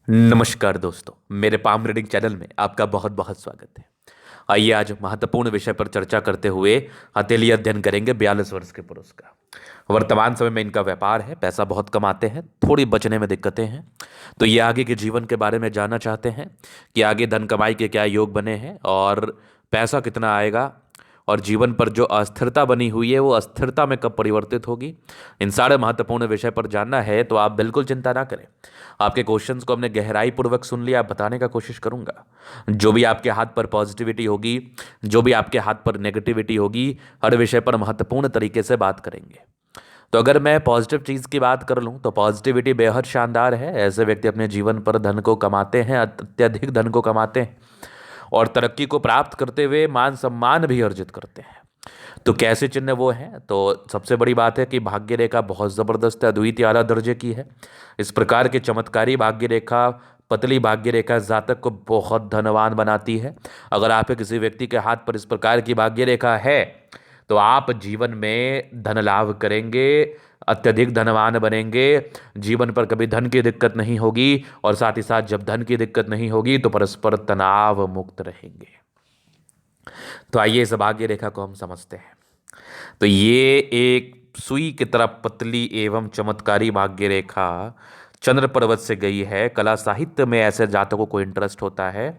नमस्कार दोस्तों, मेरे पाम रीडिंग चैनल में आपका बहुत बहुत स्वागत है। आइए आज महत्वपूर्ण विषय पर चर्चा करते हुए हथेली अध्ययन करेंगे 42 वर्ष के पुरुष का। वर्तमान समय में इनका व्यापार है, पैसा बहुत कमाते हैं, थोड़ी बचने में दिक्कतें हैं। तो ये आगे के जीवन के बारे में जानना चाहते हैं कि आगे धन कमाई के क्या योग बने हैं और पैसा कितना आएगा, और जीवन पर जो अस्थिरता बनी हुई है वो अस्थिरता में कब परिवर्तित होगी। इन सारे महत्वपूर्ण विषय पर जानना है तो आप बिल्कुल चिंता ना करें। आपके क्वेश्चंस को हमने गहराई पूर्वक सुन लिया, बताने का कोशिश करूंगा। जो भी आपके हाथ पर पॉजिटिविटी होगी, जो भी आपके हाथ पर नेगेटिविटी होगी, हर विषय पर महत्वपूर्ण तरीके से बात करेंगे। तो अगर मैं पॉजिटिव चीज़ की बात कर लूँ तो पॉजिटिविटी बेहद शानदार है। ऐसे व्यक्ति अपने जीवन पर धन को कमाते हैं, अत्यधिक धन को कमाते हैं और तरक्की को प्राप्त करते हुए मान सम्मान भी अर्जित करते हैं। तो कैसे चिन्ह वो हैं? तो सबसे बड़ी बात है कि भाग्य रेखा बहुत ज़बरदस्त है, अद्वितीय आला दर्जे की है। इस प्रकार के चमत्कारी भाग्य रेखा, पतली भाग्य रेखा जातक को बहुत धनवान बनाती है। अगर आपके किसी व्यक्ति के हाथ पर इस प्रकार की भाग्य रेखा है तो आप जीवन में धन लाभ करेंगे, अत्यधिक धनवान बनेंगे। जीवन पर कभी धन की दिक्कत नहीं होगी, और साथ ही साथ जब धन की दिक्कत नहीं होगी तो परस्पर तनाव मुक्त रहेंगे। तो आइए इस भाग्य रेखा को हम समझते हैं। तो ये एक सुई की तरह पतली एवं चमत्कारी भाग्य रेखा चंद्र पर्वत से गई है। कला साहित्य में ऐसे जातकों को इंटरेस्ट होता है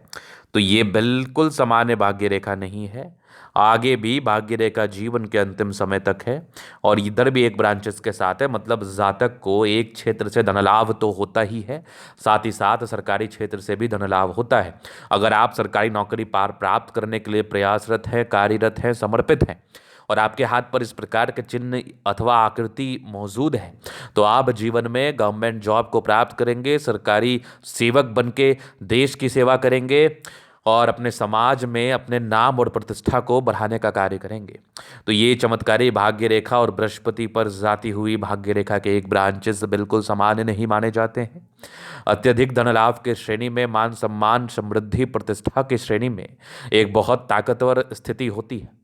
तो ये बिल्कुल सामान्य भाग्य रेखा नहीं है। आगे भी भाग्य रेखा जीवन के अंतिम समय तक है, और इधर भी एक ब्रांचेस के साथ है। मतलब जातक को एक क्षेत्र से धन लाभ तो होता ही है, साथ ही साथ सरकारी क्षेत्र से भी धन लाभ होता है। अगर आप सरकारी नौकरी पार प्राप्त करने के लिए प्रयासरत हैं, कार्यरत हैं, समर्पित हैं, और आपके हाथ पर इस प्रकार के चिन्ह अथवा आकृति मौजूद है तो आप जीवन में गवर्नमेंट जॉब को प्राप्त करेंगे, सरकारी सेवक बन के देश की सेवा करेंगे और अपने समाज में अपने नाम और प्रतिष्ठा को बढ़ाने का कार्य करेंगे। तो ये चमत्कारी भाग्य रेखा और बृहस्पति पर जाती हुई भाग्य रेखा के एक ब्रांचेस बिल्कुल सामान्य नहीं माने जाते हैं। अत्यधिक धन लाभ के श्रेणी में, मान सम्मान समृद्धि प्रतिष्ठा की श्रेणी में एक बहुत ताकतवर स्थिति होती है।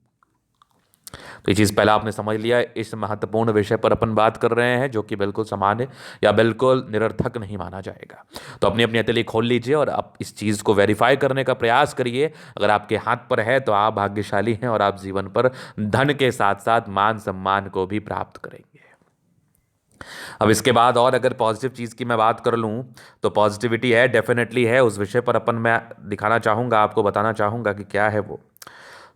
तो ये चीज़ पहला आपने समझ लिया। इस महत्वपूर्ण विषय पर अपन बात कर रहे हैं जो कि बिल्कुल सामान्य या बिल्कुल निरर्थक नहीं माना जाएगा। तो अपनी अपनी हथेली खोल लीजिए और आप इस चीज़ को वेरीफाई करने का प्रयास करिए। अगर आपके हाथ पर है तो आप भाग्यशाली हैं और आप जीवन पर धन के साथ साथ मान सम्मान को भी प्राप्त करेंगे। अब इसके बाद और अगर पॉजिटिव चीज़ की मैं बात कर लूँ तो पॉजिटिविटी है, डेफिनेटली है। उस विषय पर अपन मैं दिखाना चाहूँगा, आपको बताना चाहूँगा कि क्या है वो।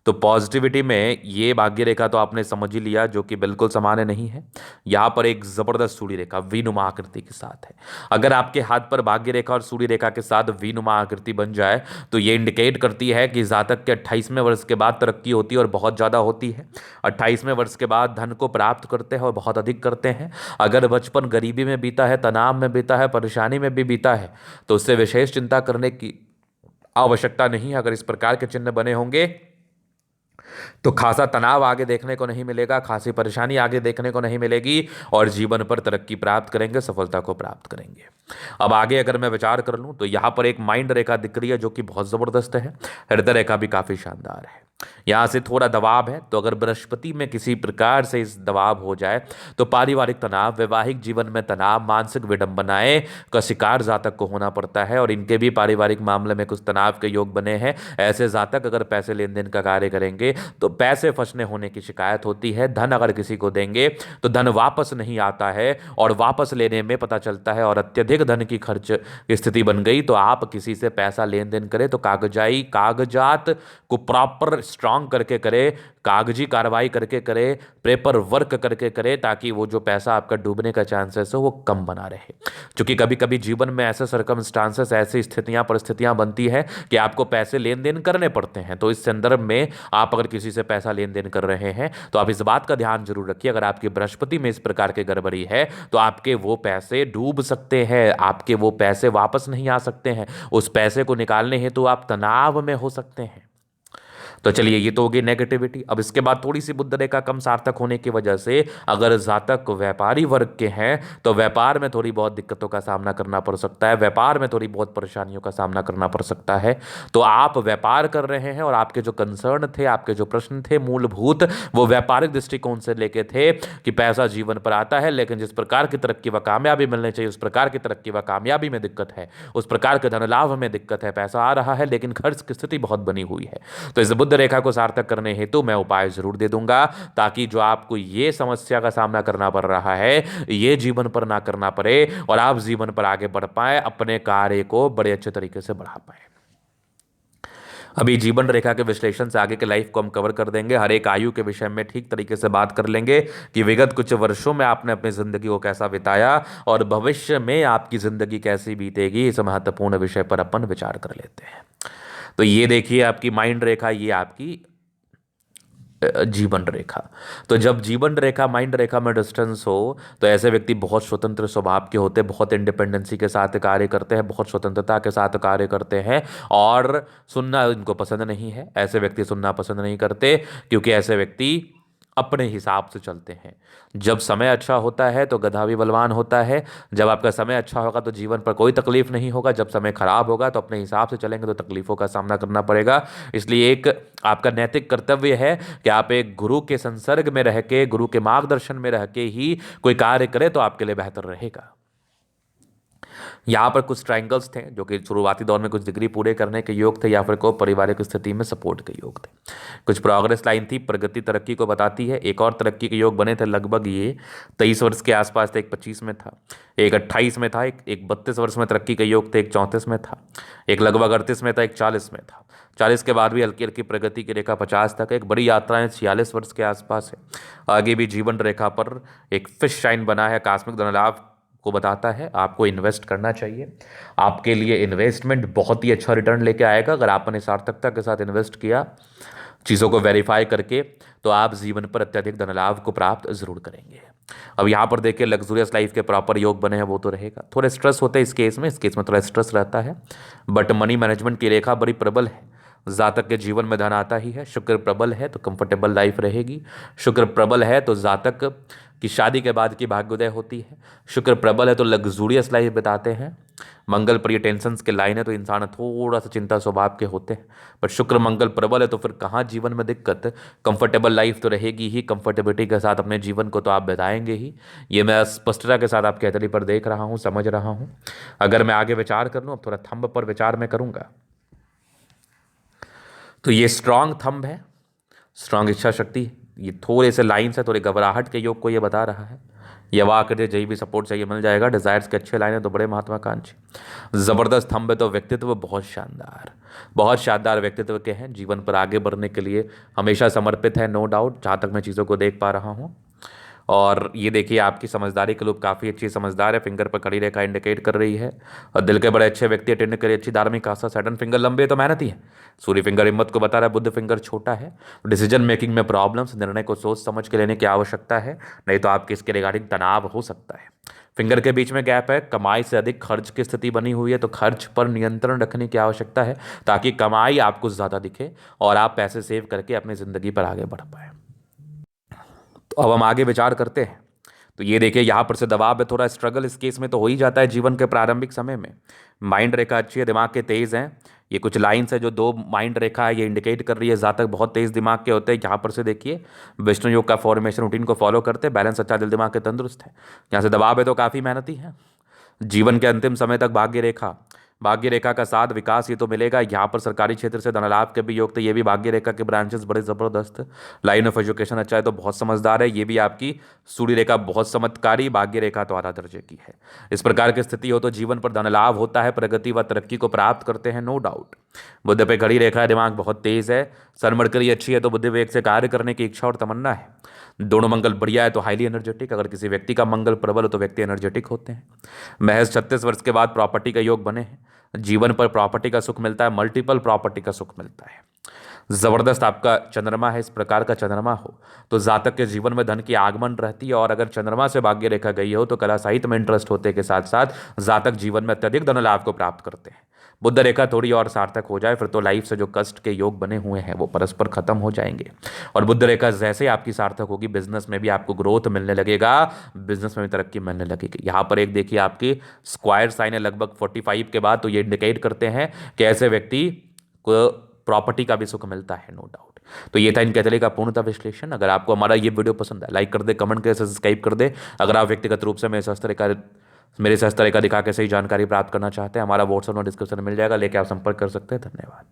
तो पॉजिटिविटी में ये भाग्य रेखा तो आपने समझ ही लिया, जो कि बिल्कुल सामान्य नहीं है। यहाँ पर एक जबरदस्त सूर्य रेखा वीनुमा आकृति के साथ है। अगर आपके हाथ पर भाग्य रेखा और सूर्य रेखा के साथ वीनुमा आकृति बन जाए तो ये इंडिकेट करती है कि जातक के 28वें वर्ष के बाद तरक्की होती है और बहुत ज़्यादा होती है। 28वें वर्ष के बाद धन को प्राप्त करते हैं और बहुत अधिक करते हैं। अगर बचपन गरीबी में बीता है, तनाव में बीता है, परेशानी में भी बीता है तो उससे विशेष चिंता करने की आवश्यकता नहीं है। अगर इस प्रकार के चिन्ह बने होंगे तो खासा तनाव आगे देखने को नहीं मिलेगा, खासी परेशानी आगे देखने को नहीं मिलेगी, और जीवन पर तरक्की प्राप्त करेंगे, सफलता को प्राप्त करेंगे। अब आगे अगर मैं विचार कर लूँ तो यहाँ पर एक माइंड रेखा दिख रही है जो कि बहुत ज़बरदस्त है। हृदय रेखा भी काफ़ी शानदार है। यहाँ से थोड़ा दबाव है, तो अगर बृहस्पति में किसी प्रकार से इस दबाव हो जाए तो पारिवारिक तनाव, वैवाहिक जीवन में तनाव, मानसिक विडंबनाएं का शिकार जातक को होना पड़ता है, और इनके भी पारिवारिक मामले में कुछ तनाव के योग बने हैं। ऐसे जातक अगर पैसे लेन देन का कार्य करेंगे तो पैसे फंसने होने की शिकायत होती है। धन अगर किसी को देंगे तो धन वापस नहीं आता है, और वापस लेने में पता चलता है और अत्यधिक धन की खर्च की स्थिति बन गई। तो आप किसी से पैसा लेन देन करें तो कागजात को प्रॉपर स्ट्रांग करके करे, कागजी कार्रवाई करके करे, पेपर वर्क करके करे, ताकि वो जो पैसा आपका डूबने का चांसेस हो वो कम बना रहे। क्योंकि कभी कभी जीवन में ऐसे सर्कमस्टांसेस, ऐसी स्थितियां परिस्थितियां बनती है कि आपको पैसे लेन देन करने पड़ते हैं। तो इस संदर्भ में आप अगर किसी से पैसा लेन देन कर रहे हैं तो आप इस बात का ध्यान जरूर रखिए, अगर आपकी बृहस्पति में इस प्रकार की गड़बड़ी है तो आपके वो पैसे डूब सकते हैं, आपके वो पैसे वापस नहीं आ सकते हैं। उस पैसे को निकालने हेतु आप तनाव में हो सकते हैं। तो चलिए ये तो होगी नेगेटिविटी। अब इसके बाद थोड़ी सी बुध रेखा कम सार्थक होने की वजह से अगर जातक व्यापारी वर्ग के हैं तो व्यापार में थोड़ी बहुत दिक्कतों का सामना करना पड़ सकता है, व्यापार में थोड़ी बहुत परेशानियों का सामना करना पड़ सकता है। तो आप व्यापार कर रहे हैं और आपके जो कंसर्न थे, आपके जो प्रश्न थे मूलभूत, वो व्यापारिक दृष्टिकोण से लेके थे कि पैसा जीवन पर आता है, लेकिन जिस प्रकार की तरक्की व कामयाबी मिलनी चाहिए उस प्रकार की तरक्की व कामयाबी में दिक्कत है, उस प्रकार के धन लाभ में दिक्कत है। पैसा आ रहा है लेकिन खर्च की स्थिति बहुत बनी हुई है। तो इस बुध रेखा को सार्थक करने हेतु मैं उपाय जरूर दे दूंगा, ताकि जो आपको ये समस्या का सामना करना पड़ रहा है ये जीवन पर ना करना पड़े और आप जीवन पर आगे बढ़ पाए, अपने कार्य को बड़े अच्छे तरीके से बढ़ा पाए। अभी जीवन रेखा के विश्लेषण से आगे के लाइफ को हम कवर कर देंगे, हर एक आयु के विषय में ठीक तरीके से बात कर लेंगे कि विगत कुछ वर्षों में आपने अपनी जिंदगी को कैसा बिताया और भविष्य में आपकी जिंदगी कैसी बीतेगी। इस महत्वपूर्ण विषय पर अपन विचार कर लेते हैं। तो ये देखिए आपकी माइंड रेखा, ये आपकी जीवन रेखा। तो जब जीवन रेखा माइंड रेखा में डिस्टेंस हो तो ऐसे व्यक्ति बहुत स्वतंत्र स्वभाव के होते हैं, बहुत इंडिपेंडेंसी के साथ कार्य करते हैं, बहुत स्वतंत्रता के साथ कार्य करते हैं और सुनना इनको पसंद नहीं है। ऐसे व्यक्ति सुनना पसंद नहीं करते क्योंकि ऐसे व्यक्ति अपने हिसाब से चलते हैं। जब समय अच्छा होता है तो गधा भी बलवान होता है। जब आपका समय अच्छा होगा तो जीवन पर कोई तकलीफ नहीं होगा, जब समय खराब होगा तो अपने हिसाब से चलेंगे तो तकलीफों का सामना करना पड़ेगा। इसलिए एक आपका नैतिक कर्तव्य है कि आप एक गुरु के संसर्ग में रह के, गुरु के मार्गदर्शन में रह के ही कोई कार्य करें तो आपके लिए बेहतर रहेगा। यहाँ पर कुछ ट्रायंगल्स थे जो कि शुरुआती दौर में कुछ डिग्री पूरे करने के योग थे या फिर को पारिवारिक स्थिति में सपोर्ट के योग थे। कुछ प्रोग्रेस लाइन थी, प्रगति तरक्की को बताती है। एक और तरक्की के योग बने थे, लगभग ये 23 वर्ष के आसपास थे, एक 25 में था, एक 28 में था, एक 32 वर्ष में तरक्की के योग थे, एक 34 में था, एक लगभग 38 में था, एक 40 में था। 40 के बाद भी हल्की हल्की प्रगति की रेखा 50 तक, एक बड़ी यात्राएं 46 वर्ष के आसपास है। आगे भी जीवन रेखा पर एक फिश शाइन बना है, आकस्मिक धन लाभ को बताता है। आपको इन्वेस्ट करना चाहिए, आपके लिए इन्वेस्टमेंट बहुत ही अच्छा रिटर्न लेके आएगा। अगर आपने सार्थकता के साथ इन्वेस्ट किया, चीज़ों को वेरीफाई करके, तो आप जीवन पर अत्यधिक धन लाभ को प्राप्त जरूर करेंगे। अब यहाँ पर देखिए लग्जूरियस लाइफ के प्रॉपर योग बने हैं, वो तो रहेगा। थोड़े स्ट्रेस होते हैं इस केस में थोड़ा स्ट्रेस रहता है, बट मनी मैनेजमेंट की रेखा बड़ी प्रबल है। जातक के जीवन में धन आता ही है। शुक्र प्रबल है तो कंफर्टेबल लाइफ रहेगी। शुक्र प्रबल है तो जातक की शादी के बाद की भाग्योदय होती है। शुक्र प्रबल है तो लग्जूरियस लाइफ बिताते हैं। मंगल पर ये टेंशंस के लाइन है तो इंसान थोड़ा सा चिंता स्वभाव के होते हैं, बट शुक्र मंगल प्रबल है तो फिर कहाँ जीवन में दिक्कत। कंफर्टेबल लाइफ तो रहेगी ही, कंफर्टेबिलिटी के साथ अपने जीवन को तो आप बिताएंगे ही। ये मैं स्पष्टता के साथ आपके हथेली पर देख रहा हूँ, समझ रहा हूँ। अगर मैं आगे विचार कर लूँ, अब थोड़ा थंब पर विचार मैं करूँगा, तो ये स्ट्रांग थंब है, स्ट्रांग इच्छा शक्ति। ये थोड़े से लाइन से थोड़े घबराहट के योग को ये बता रहा है। ये वाक दे जही भी सपोर्ट चाहिए मिल जाएगा। डिजायर्स के अच्छे लाइन है तो बड़े महत्वाकांक्षी। जबरदस्त थंब है तो व्यक्तित्व बहुत शानदार व्यक्तित्व के हैं। जीवन पर आगे बढ़ने के लिए हमेशा समर्पित है, नो डाउट, जहाँ तक मैं चीज़ों को देख पा रहा हूँ। और ये देखिए आपकी समझदारी के लोग काफ़ी अच्छी समझदार है। फिंगर पर कड़ी रेखा इंडिकेट कर रही है और दिल के बड़े अच्छे व्यक्ति अटेंड करिए, अच्छी धार्मिक आस्था। सैटर्न फिंगर लंबे तो मेहनती है। सूर्य फिंगर हिम्मत को बता रहा है, बुध फिंगर छोटा है। डिसीजन मेकिंग में प्रॉब्लम्स, निर्णय को सोच समझ के लेने की आवश्यकता है, नहीं तो आपके इसके रिगार्डिंग तनाव हो सकता है। फिंगर के बीच में गैप है, कमाई से अधिक खर्च की स्थिति बनी हुई है, तो खर्च पर नियंत्रण रखने की आवश्यकता है ताकि कमाई आपको ज़्यादा दिखे और आप पैसे सेव करके अपनी ज़िंदगी पर आगे बढ़ पाए। तो अब हम आगे विचार करते हैं। तो ये देखिए यहाँ पर से दबाव है, थोड़ा स्ट्रगल इस केस में तो हो ही जाता है जीवन के प्रारंभिक समय में। माइंड रेखा अच्छी है, दिमाग के तेज़ हैं। ये कुछ लाइन्स है जो दो माइंड रेखा है ये इंडिकेट कर रही है। जातक बहुत तेज़ दिमाग के होते हैं। यहाँ पर से देखिए विष्णु योग का फॉर्मेशन रूटीन को फॉलो करते हैं, बैलेंस अच्छा, दिल दिमाग के तंदुरुस्त है। यहाँ से दबाव है तो काफ़ी मेहनती है। जीवन के अंतिम समय तक भाग्य रेखा का साथ विकास ये तो मिलेगा। यहाँ पर सरकारी क्षेत्र से धन लाभ के भी योग थे, ये भी भाग्य रेखा के ब्रांचेस बड़े ज़बरदस्त। लाइन ऑफ एजुकेशन अच्छा है तो बहुत समझदार है। ये भी आपकी सूर्य रेखा बहुत चमत्कारी, भाग्य रेखा तो आधा दर्जे की है। इस प्रकार की स्थिति हो तो जीवन पर धन लाभ होता है, प्रगति व तरक्की को प्राप्त करते हैं, नो डाउट। बुध पे खड़ी रेखा है, दिमाग बहुत तेज है। सन मरकरी अच्छी है तो बुद्धि विवेक से कार्य करने की इच्छा और तमन्ना है। दोनों मंगल बढ़िया है तो हाईली एनर्जेटिक। अगर किसी व्यक्ति का मंगल प्रबल हो तो व्यक्ति एनर्जेटिक होते हैं। महज 36 वर्ष के बाद प्रॉपर्टी का योग बने हैं। जीवन पर प्रॉपर्टी का सुख मिलता है, मल्टीपल प्रॉपर्टी का सुख मिलता है। जबरदस्त आपका चंद्रमा है। इस प्रकार का चंद्रमा हो तो जातक के जीवन में धन की आगमन रहती है। और अगर चंद्रमा से भाग्य रेखा गई हो तो कला साहित्य में इंटरेस्ट होते के साथ साथ जातक जीवन में अत्यधिक धन लाभ को प्राप्त करते हैं। बुध रेखा थोड़ी और सार्थक हो जाए फिर तो लाइफ से जो कष्ट के योग बने हुए हैं वो परस्पर खत्म हो जाएंगे। और बुध रेखा जैसे ही आपकी सार्थक होगी बिजनेस में भी आपको ग्रोथ मिलने लगेगा, बिजनेस में भी तरक्की मिलने लगेगी। यहाँ पर एक देखिए आपकी स्क्वायर साइन है लगभग 45 के बाद, तो ये इंडिकेट करते हैं कि ऐसे व्यक्ति को प्रॉपर्टी का भी सुख मिलता है, नो डाउट। तो ये था इनके हथेली का पूर्णतः विश्लेषण। अगर आपको हमारा ये वीडियो पसंद है लाइक कर दे, कमेंट करे, सब्सक्राइब कर दे। अगर आप व्यक्तिगत रूप से मेरे शास्त्र का दिखा के सही जानकारी प्राप्त करना चाहते हैं, हमारा व्हाट्सएप में डिस्क्रिप्शन में मिल जाएगा, लेके आप संपर्क कर सकते हैं। धन्यवाद।